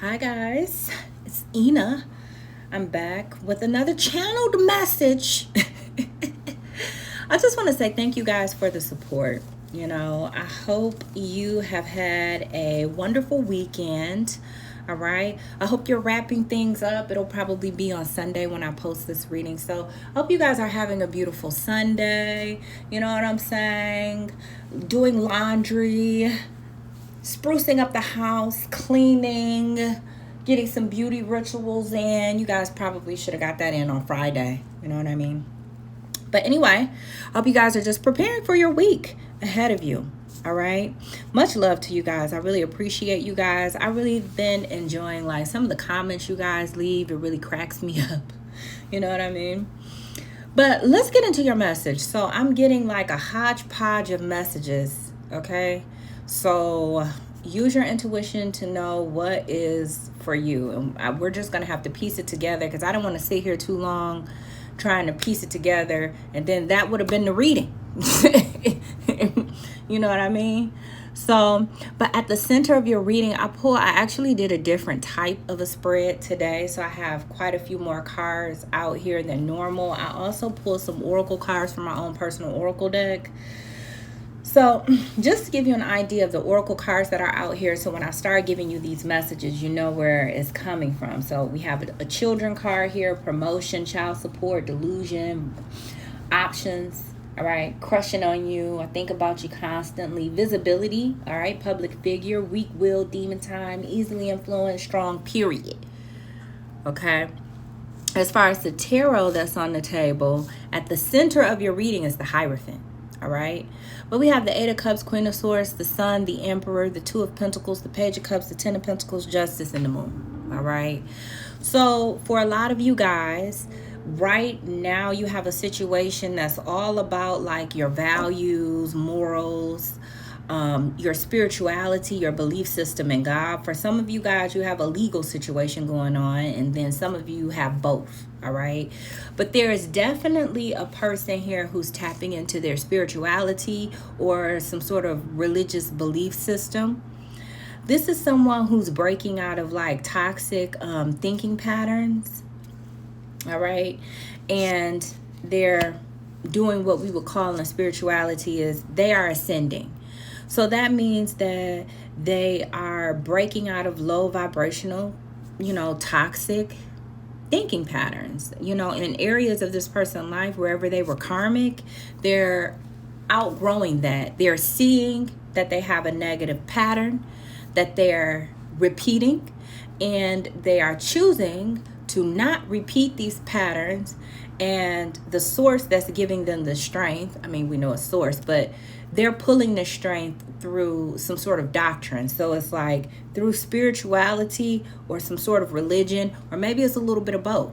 Hi guys, it's Ina. I'm back with another channeled message. I just want to say thank you guys for the support. I hope you have had a wonderful weekend. All right. I hope you're wrapping things up. It'll probably be on Sunday when I post this reading. So I hope you guys are having a beautiful Sunday. You know what I'm saying? Doing laundry, sprucing up the house, cleaning, getting some beauty rituals in. You guys probably should have got that in on Friday. You know what I mean? But anyway, I hope you guys are just preparing for your week ahead of you. All right. Much love to you guys. I really appreciate you guys. I really been enjoying like some of the comments you guys leave. It really cracks me up. You know what I mean? But let's get into your message. So I'm getting like a hodgepodge of messages. Okay. So use your intuition to know what is for you. And we're just going to have to piece it together because I don't want to sit here too long trying to piece it together. And then that would have been the reading. You know what I mean? So, but at the center of your reading, I actually did a different type of a spread today. So I have quite a few more cards out here than normal. I also pulled some oracle cards from my own personal oracle deck. So just to give you an idea of the oracle cards that are out here, so when I start giving you these messages, you know where it's coming from. So we have a children card here, promotion, child support, delusion, options, all right, crushing on you, I think about you constantly, visibility, all right, public figure, weak will, demon time, easily influenced, strong, period. Okay. As far as the tarot that's on the table, at the center of your reading is the Hierophant. All right. But we have the Eight of Cups, Queen of Swords, the Sun, the Emperor, the Two of Pentacles, the Page of Cups, the Ten of Pentacles, Justice, and the Moon. All right. So for a lot of you guys, right now you have a situation that's all about like your values, morals, your spirituality, your belief system in God. For some of you guys, you have a legal situation going on, and then some of you have both. All right. But there is definitely a person here who's tapping into their spirituality or some sort of religious belief system. This is someone who's breaking out of like toxic thinking patterns. All right. And they're doing what we would call in spirituality is they are ascending. So that means that they are breaking out of low vibrational, toxic thinking patterns, in areas of this person's life, wherever they were karmic, they're outgrowing that. They're seeing that they have a negative pattern that they're repeating, and they are choosing to not repeat these patterns. And the source that's giving them the strength, I mean, we know a source, but they're pulling the strength through some sort of doctrine. So it's like through spirituality or some sort of religion, or maybe it's a little bit of both.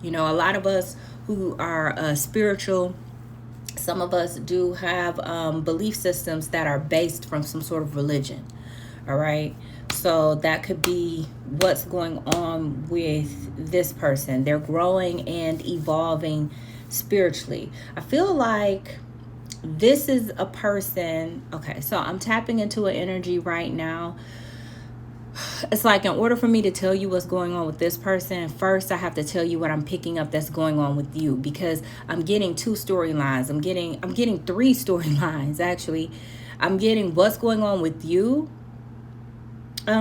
A lot of us who are spiritual, some of us do have belief systems that are based from some sort of religion. All right. So that could be what's going on with this person. They're growing and evolving spiritually. I feel like this is a person. Okay, so I'm tapping into an energy right now. It's like in order for me to tell you what's going on with this person, first I have to tell you what I'm picking up that's going on with you, because I'm getting two storylines. I'm getting three storylines actually. I'm getting what's going on with you,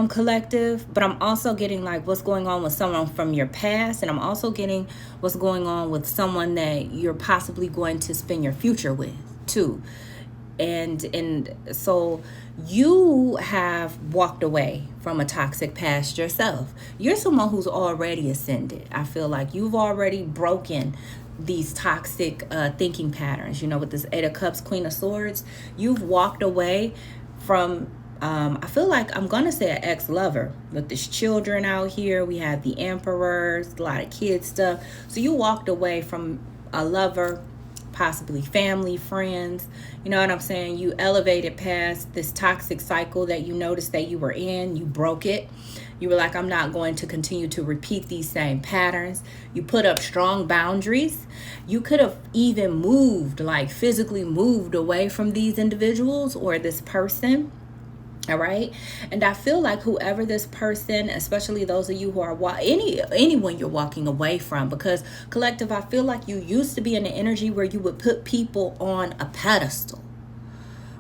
collective, but I'm also getting like what's going on with someone from your past, and I'm also getting what's going on with someone that you're possibly going to spend your future with too. And so you have walked away from a toxic past yourself. You're someone who's already ascended. I feel like you've already broken these toxic thinking patterns. With this Eight of Cups, Queen of Swords, you've walked away from I feel like I'm going to say an ex-lover. With this children out here, we have the emperors, a lot of kids stuff. So you walked away from a lover, possibly family, friends. You know what I'm saying? You elevated past this toxic cycle that you noticed that you were in. You broke it. You were like, I'm not going to continue to repeat these same patterns. You put up strong boundaries. You could have even moved, like physically moved away from these individuals or this person. All right. And I feel like whoever this person, especially those of you who are anyone you're walking away from, because collective, I feel like you used to be in the energy where you would put people on a pedestal,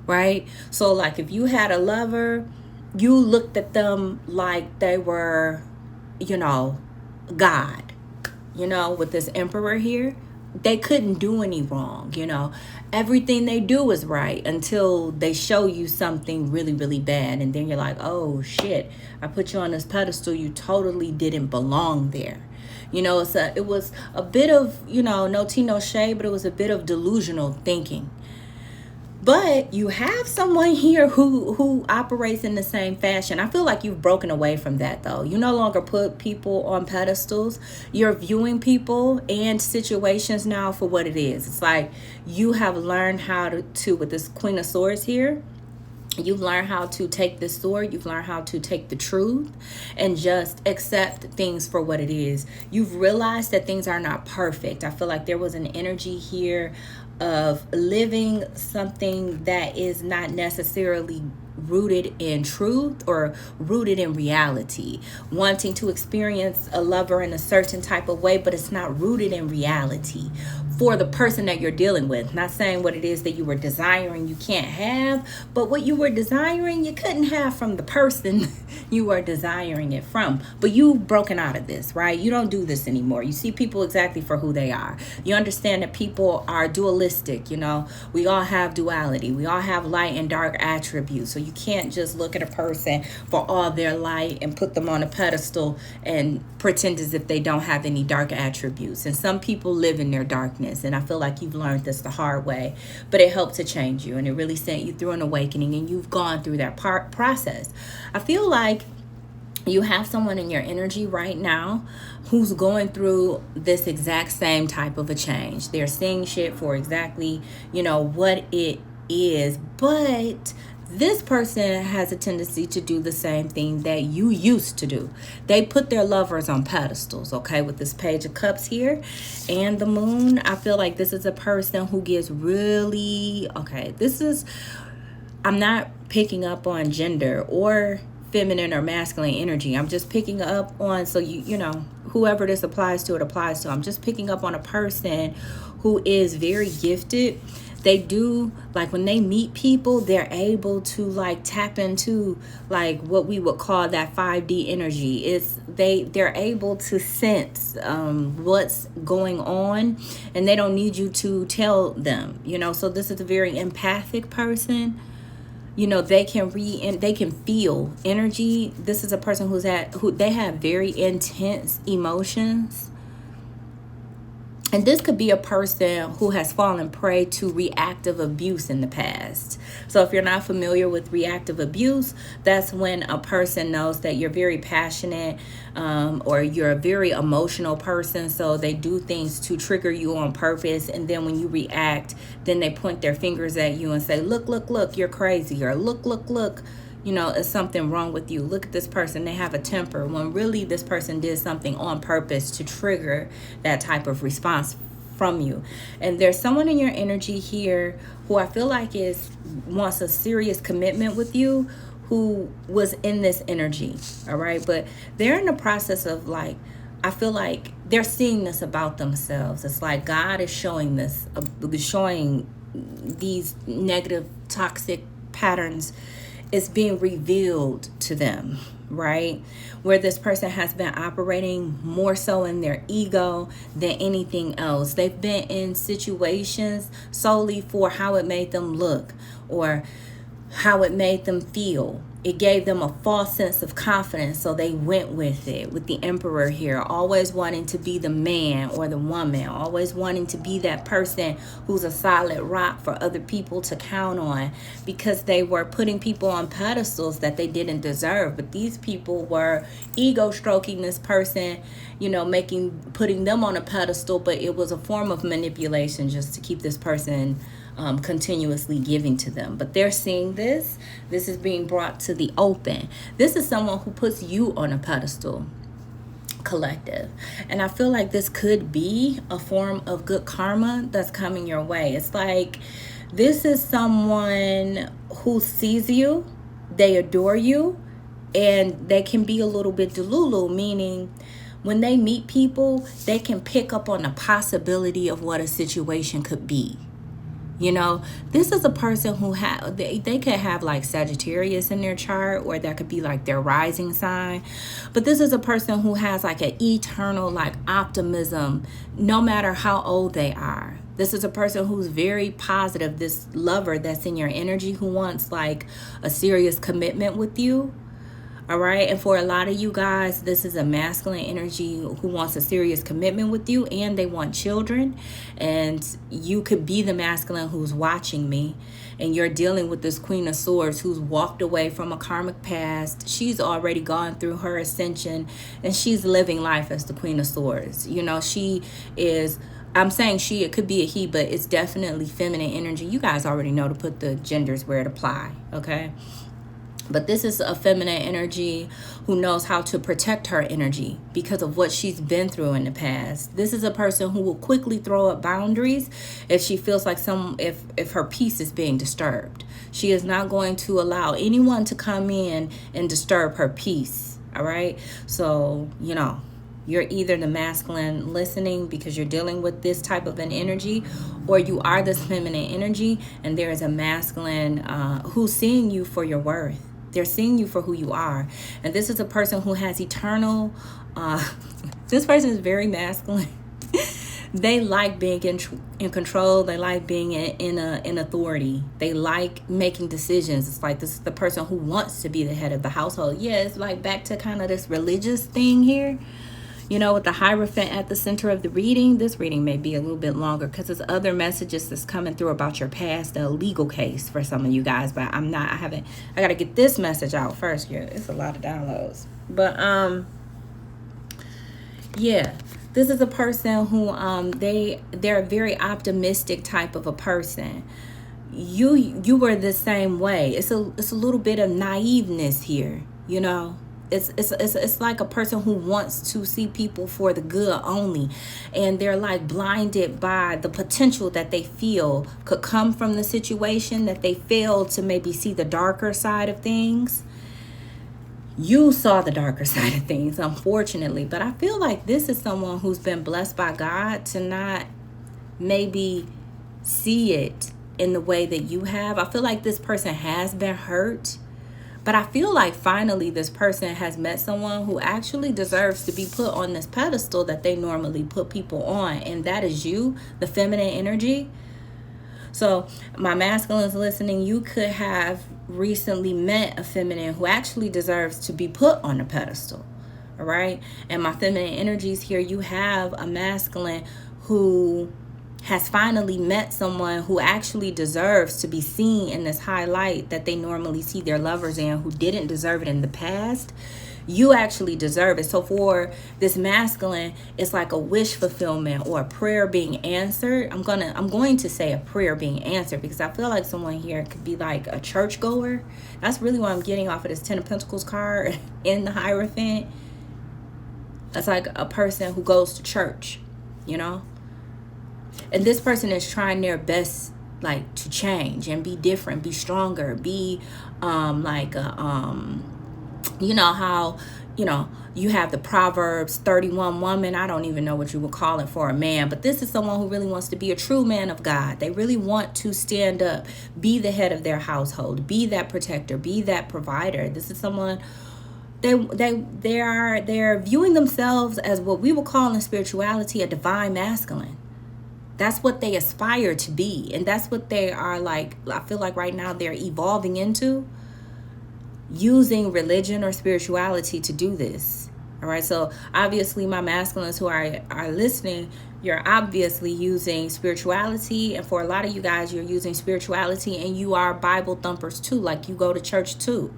right? So like if you had a lover, you looked at them like they were, you know, God, with this emperor here. They couldn't do any wrong, everything they do is right until they show you something really, really bad. And then you're like, oh shit, I put you on this pedestal. You totally didn't belong there. It was a bit of, no tea, no shade, but it was a bit of delusional thinking. But you have someone here who operates in the same fashion. I feel like you've broken away from that, though. You no longer put people on pedestals. You're viewing people and situations now for what it is. It's like you have learned how to with this Queen of Swords here, you've learned how to take this sword. You've learned how to take the truth and just accept things for what it is. You've realized that things are not perfect. I feel like there was an energy here of living something that is not necessarily rooted in truth or rooted in reality, wanting to experience a lover in a certain type of way, but it's not rooted in reality for the person that you're dealing with. Not saying what it is that you were desiring you can't have, but what you were desiring you couldn't have from the person you were desiring it from. But you've broken out of this, right? You don't do this anymore. You see people exactly for who they are. You understand that people are dualistic. We all have duality. We all have light and dark attributes. So you can't just look at a person for all their light and put them on a pedestal and pretend as if they don't have any dark attributes. And some people live in their darkness. And I feel like you've learned this the hard way, but it helped to change you. And it really sent you through an awakening, and you've gone through that process. I feel like you have someone in your energy right now who's going through this exact same type of a change. They're seeing shit for exactly, what it is. But this person has a tendency to do the same thing that you used to do. They put their lovers on pedestals, okay? With this Page of Cups here and the Moon, I feel like this is a person who gets really, I'm not picking up on gender or feminine or masculine energy. I'm just picking up on, so whoever this applies to, it applies to. I'm just picking up on a person who is very gifted. They do, like, when they meet people, they're able to like tap into like what we would call that 5D energy. They're able to sense what's going on, and they don't need you to tell them, so this is a very empathic person. They can read and they can feel energy. This is a person who they have very intense emotions. And this could be a person who has fallen prey to reactive abuse in the past. So if you're not familiar with reactive abuse, that's when a person knows that you're very passionate or you're a very emotional person. So they do things to trigger you on purpose. And then when you react, then they point their fingers at you and say, look, you're crazy. Or look. Is something wrong with you? Look at this person. They have a temper, when really this person did something on purpose to trigger that type of response from you. And there's someone in your energy here who I feel like wants a serious commitment with you, who was in this energy. All right. But they're in the process of like, I feel like they're seeing this about themselves. It's like God is showing these negative, toxic patterns is being revealed to them, right? Where this person has been operating more so in their ego than anything else. They've been in situations solely for how it made them look or how it made them feel. It gave them a false sense of confidence, so they went with it. With the Emperor here, always wanting to be the man or the woman, always wanting to be that person who's a solid rock for other people to count on, because they were putting people on pedestals that they didn't deserve. But these people were ego stroking this person, putting them on a pedestal, but it was a form of manipulation just to keep this person continuously giving to them. But they're seeing this is being brought to the open. This is someone who puts you on a pedestal, collective. And I feel like this could be a form of good karma that's coming your way. It's like this is someone who sees you, they adore you, and they can be a little bit delulu, meaning when they meet people, they can pick up on the possibility of what a situation could be. You know, this is a person who they could have like Sagittarius in their chart, or that could be like their rising sign. But this is a person who has like an eternal like optimism, no matter how old they are. This is a person who's very positive, this lover that's in your energy who wants like a serious commitment with you. All right. And for a lot of you guys, this is a masculine energy who wants a serious commitment with you, and they want children. And you could be the masculine who's watching me, and you're dealing with this Queen of Swords who's walked away from a karmic past. She's already gone through her ascension, and she's living life as the Queen of Swords. You know, she is, I'm saying she, it could be a he, but it's definitely feminine energy. You guys already know to put the genders where it apply. Okay. But this is a feminine energy who knows how to protect her energy because of what she's been through in the past. This is a person who will quickly throw up boundaries if she feels like if her peace is being disturbed. She is not going to allow anyone to come in and disturb her peace. All right. So, you know, you're either the masculine listening because you're dealing with this type of an energy, or you are this feminine energy and there is a masculine who's seeing you for your worth. They're seeing you for who you are. And this is a person who has eternal, this person is very masculine. They like being in control. They like being in authority. They like making decisions. It's like this is the person who wants to be the head of the household. Yeah, it's like back to kind of this religious thing here. You know, with the Hierophant at the center of the reading, this reading may be a little bit longer because there's other messages that's coming through about your past, a legal case for some of you guys, but I got to get this message out first. Yeah, it's a lot of downloads. But, yeah, this is a person who, they're a very optimistic type of a person. You were the same way. It's a little bit of naiveness here, you know. It's like a person who wants to see people for the good only, and they're like blinded by the potential that they feel could come from the situation, that they fail to maybe see the darker side of things. You saw the darker side of things, unfortunately, but I feel like this is someone who's been blessed by God to not maybe see it in the way that you have. I feel like this person has been hurt. But I feel like finally this person has met someone who actually deserves to be put on this pedestal that they normally put people on. And that is you, the feminine energy. So my masculines listening, you could have recently met a feminine who actually deserves to be put on a pedestal. All right. And my feminine energies here, you have a masculine who has finally met someone who actually deserves to be seen in this highlight that they normally see their lovers in, who didn't deserve it in the past. You actually deserve it. So for this masculine, it's like a wish fulfillment or a prayer being answered. I'm going to say a prayer being answered because I feel like someone here could be like a churchgoer. That's really what I'm getting off of this Ten of Pentacles card in the Hierophant. That's like a person who goes to church, you know? And this person is trying their best, like, to change and be different, be stronger, be you know how, you know, you have the Proverbs 31 woman. I don't even know what you would call it for a man, but this is someone who really wants to be a true man of God. They really want to stand up, be the head of their household, be that protector, be that provider. This is someone they're viewing themselves as what we would call in spirituality a divine masculine. That's what they aspire to be. And that's what they are like, I feel like right now they're evolving into, using religion or spirituality to do this. All right. So obviously my masculines who are listening, you're obviously using spirituality. And for a lot of you guys, you're using spirituality and you are Bible thumpers too. Like you go to church too.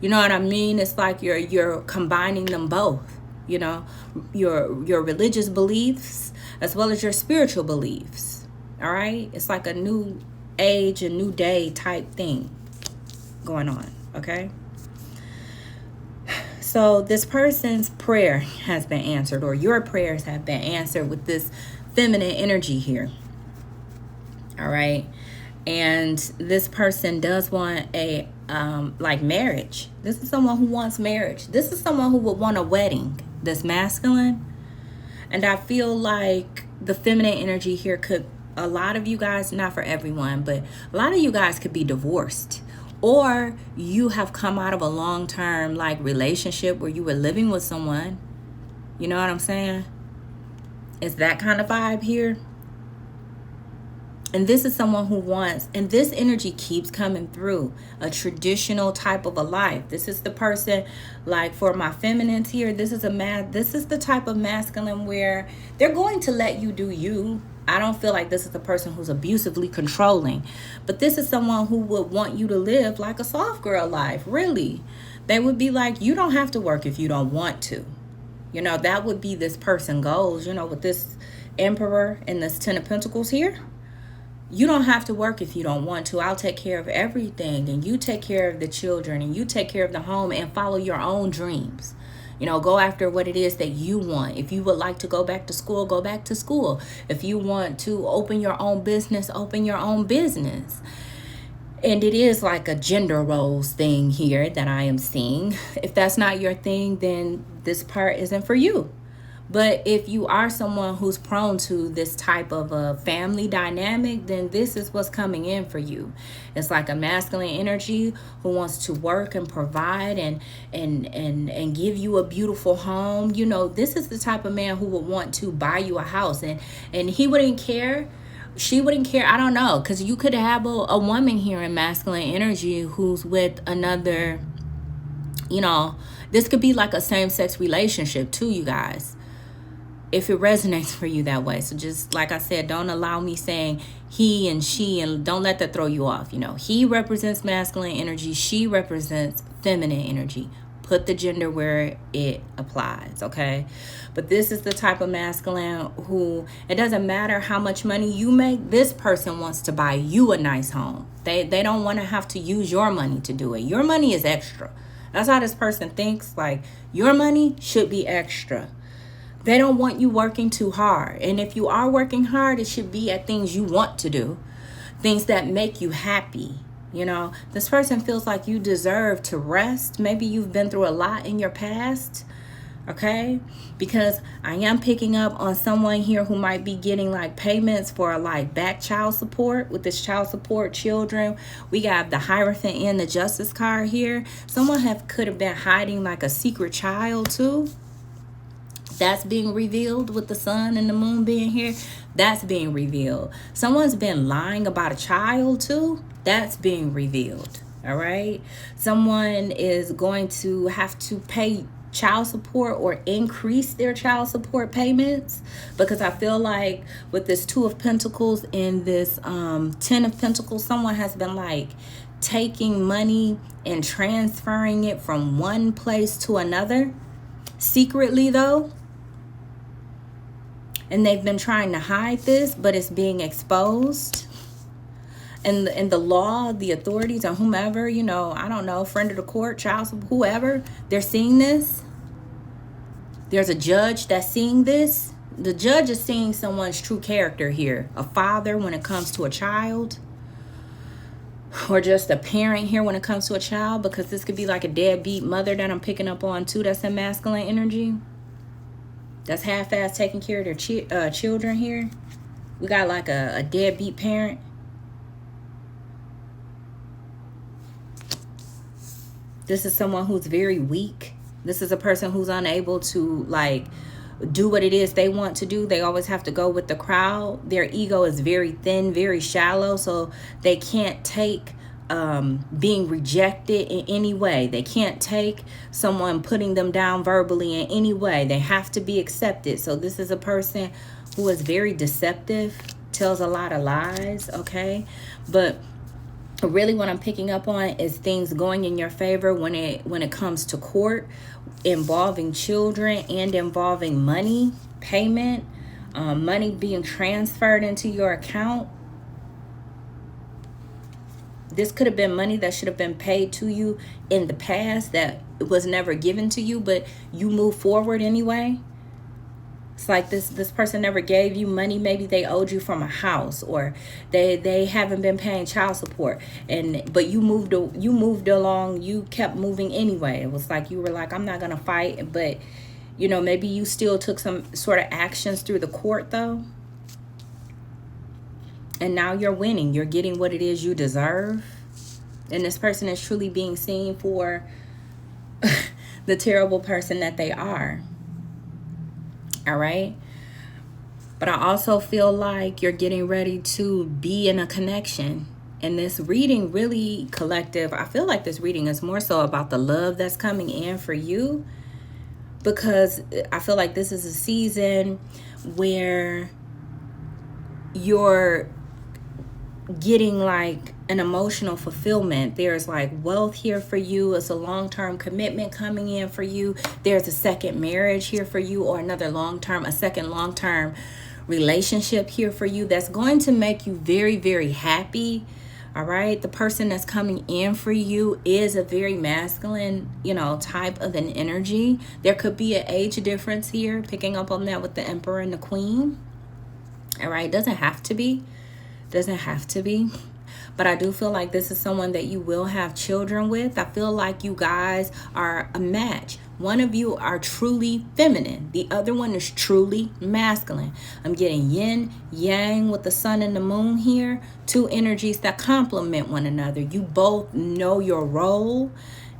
You know what I mean? It's like you're combining them both, you know, your religious beliefs as well as your spiritual beliefs. All right. It's like a new age, a new day type thing going on. Okay. So this person's prayer has been answered, or your prayers have been answered with this feminine energy here. All right. And this person does want a like marriage. This is someone who wants marriage. This is someone who would want a wedding, this masculine. And I feel like the feminine energy here could, a lot of you guys, not for everyone, but a lot of you guys could be divorced, or you have come out of a long-term like relationship where you were living with someone. You know what I'm saying? It's that kind of vibe here. And this is someone who wants, and this energy keeps coming through, a traditional type of a life. This is the person, like for my feminines here, this is the type of masculine where they're going to let you do you. I don't feel like this is the person who's abusively controlling, but this is someone who would want you to live like a soft girl life, really. They would be like, you don't have to work if you don't want to. You know, that would be this person goals, you know, with this Emperor and this Ten of Pentacles here. You don't have to work if you don't want to. I'll take care of everything, and you take care of the children, and you take care of the home, and follow your own dreams. You know, go after what it is that you want. If you would like to go back to school, go back to school. If you want to open your own business, open your own business. And it is like a gender roles thing here that I am seeing. If that's not your thing, then this part isn't for you. But if you are someone who's prone to this type of a family dynamic, then this is what's coming in for you. It's like a masculine energy who wants to work and provide and give you a beautiful home. You know, this is the type of man who would want to buy you a house, and he wouldn't care. She wouldn't care. I don't know, because you could have a woman here in masculine energy who's with another, you know, this could be like a same-sex relationship too, you guys, if it resonates for you that way. So just like I said, don't allow me saying he and she, and don't let that throw you off. You know, he represents masculine energy, she represents feminine energy. Put the gender where it applies, okay? But this is the type of masculine who, it doesn't matter how much money you make, this person wants to buy you a nice home. They don't want to have to use your money to do it. Your money is extra. That's how this person thinks. Like, your money should be extra. They don't want you working too hard. And if you are working hard, it should be at things you want to do, things that make you happy. You know, this person feels like you deserve to rest. Maybe you've been through a lot in your past, okay? Because I am picking up on someone here who might be getting like payments for like back child support. With this child support children, we got the Hierophant and the Justice card here. Someone could have been hiding like a secret child too. That's being revealed with the sun and the moon being here. That's being revealed. Someone's been lying about a child too. That's being revealed. All right. Someone is going to have to pay child support or increase their child support payments, because I feel like with this Two of Pentacles and this Ten of Pentacles, someone has been like taking money and transferring it from one place to another secretly though. And they've been trying to hide this, but it's being exposed. And the law, the authorities, or whomever, you know, I don't know, friend of the court, child, whoever, they're seeing this. There's a judge that's seeing this. The judge is seeing someone's true character here. A father when it comes to a child. Or just a parent here when it comes to a child. Because this could be like a deadbeat mother that I'm picking up on too. That's in masculine energy. That's half-ass taking care of their children here. We got like a deadbeat parent. This is someone who's very weak. This is a person who's unable to like do what it is they want to do. They always have to go with the crowd. Their ego is very thin, very shallow, so they can't take being rejected in any way. They can't take someone putting them down verbally in any way. They have to be accepted. So this is a person who is very deceptive, tells a lot of lies, okay? But really what I'm picking up on is things going in your favor when it comes to court, involving children and involving money, payment, money being transferred into your account. This could have been money that should have been paid to you in the past that was never given to you, but you move forward anyway. It's like this person never gave you money. Maybe they owed you from a house, or they haven't been paying child support, but you moved along. You kept moving anyway. It was like you were like, I'm not gonna fight, but maybe you still took some sort of actions through the court though. And now you're winning. You're getting what it is you deserve. And this person is truly being seen for the terrible person that they are. All right. But I also feel like you're getting ready to be in a connection. And this reading, really, collective, I feel like this reading is more so about the love that's coming in for you. Because I feel like this is a season where you're getting like an emotional fulfillment. There's like wealth here for you. It's a long-term commitment coming in for you. There's a second marriage here for you, or a second long-term relationship here for you that's going to make you very, very happy. All right. The person that's coming in for you is a very masculine, type of an energy. There could be an age difference here, picking up on that with the Emperor and the Queen. All right. Doesn't have to be. But I do feel like this is someone that you will have children with. I feel like you guys are a match. One of you are truly feminine. The other one is truly masculine. I'm getting yin, yang with the sun and the moon here. Two energies that complement one another. You both know your role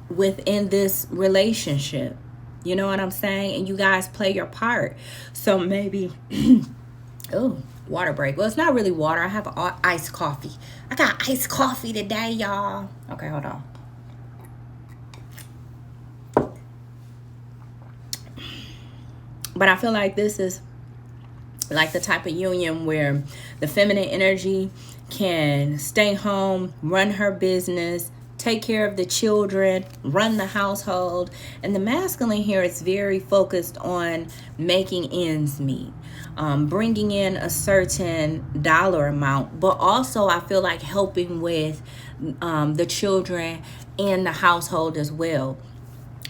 within this relationship. You know what I'm saying? And you guys play your part. So maybe... oh, water break. Well, it's not really water. I have iced coffee. I got iced coffee today, y'all. Okay, hold on. But I feel like this is like the type of union where the feminine energy can stay home, run her business, take care of the children, run the household. And the masculine here is very focused on making ends meet. Bringing in a certain dollar amount, but also I feel like helping with the children and the household as well.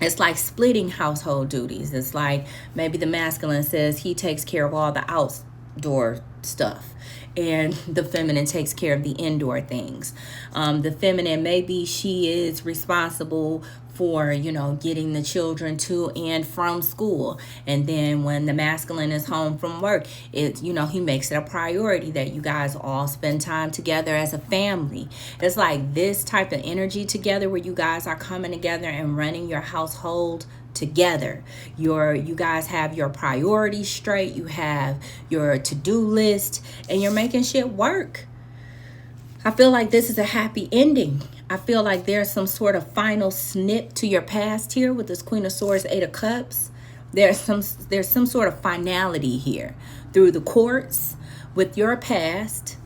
It's like splitting household duties. It's like maybe the masculine says he takes care of all the outdoor stuff, and the feminine takes care of the indoor things. The feminine, maybe she is responsible for, getting the children to and from school. And then when the masculine is home from work, he makes it a priority that you guys all spend time together as a family. It's like this type of energy together where you guys are coming together and running your household together. You guys have your priorities straight. You have your to-do list, and you're making shit work. I feel like this is a happy ending. I feel like there's some sort of final snip to your past here with this Queen of Swords, Eight of Cups. There's some sort of finality here through the courts with your past.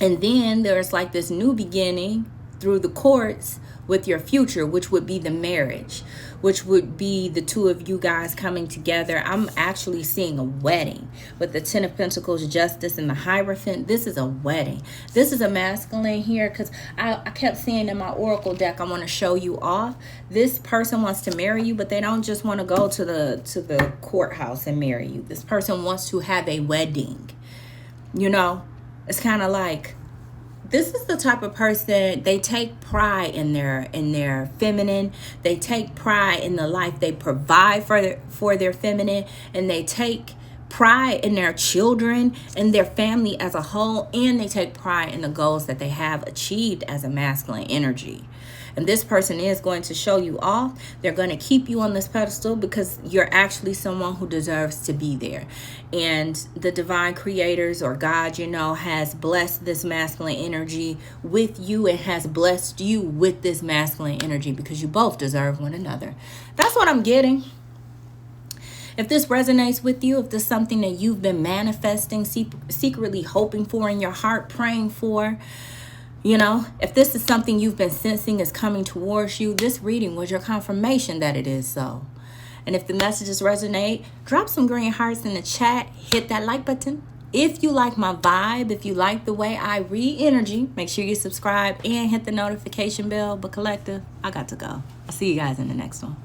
And then there's like this new beginning through the courts with your future, which would be the marriage, which would be the two of you guys coming together. I'm actually seeing a wedding with the Ten of Pentacles, Justice, and the Hierophant. This is a wedding. This is a masculine here because I kept seeing in my oracle deck, I want to show you off. This person wants to marry you, but they don't just want to go to the courthouse and marry you. This person wants to have a wedding. It's kind of like, this is the type of person, they take pride in their feminine. They take pride in the life they provide for their feminine, and they take pride in their children and their family as a whole, and they take pride in the goals that they have achieved as a masculine energy. And this person is going to show you off. They're going to keep you on this pedestal because you're actually someone who deserves to be there. And the divine creators or God, has blessed this masculine energy with you and has blessed you with this masculine energy because you both deserve one another. That's what I'm getting. If this resonates with you, if this is something that you've been manifesting, secretly hoping for in your heart, praying for, if this is something you've been sensing is coming towards you, this reading was your confirmation that it is so. And if the messages resonate, drop some green hearts in the chat. Hit that like button. If you like my vibe, if you like the way I read energy, make sure you subscribe and hit the notification bell. But collective, I got to go. I'll see you guys in the next one.